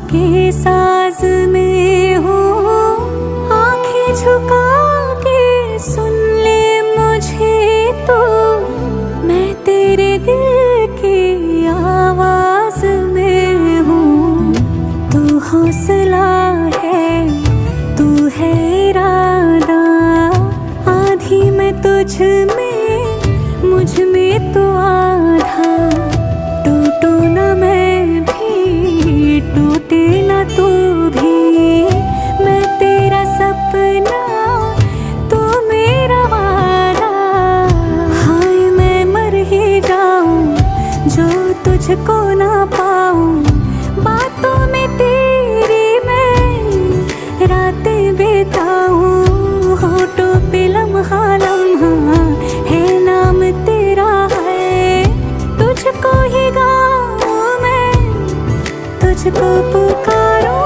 के साज में हूँ, आंखें झुका के सुन ले मुझे तो, मैं तेरे दिल की आवाज में हूँ। तू हौसला है, तू है इरादा, आधी मैं तुझ में, मुझ में तो आधा। टूटू न मैं भी, टूटे न तू भी, मैं तेरा सपना, तू मेरा वादा। हाय मैं मर ही जाऊं जो तुझको ना पाऊं, बातों में तेरी मैं रातें बिताऊं। होठों पे लम्हा लम्हा है नाम तेरा है, तुझको ही गाऊं मैं, तुझको पुकारूं।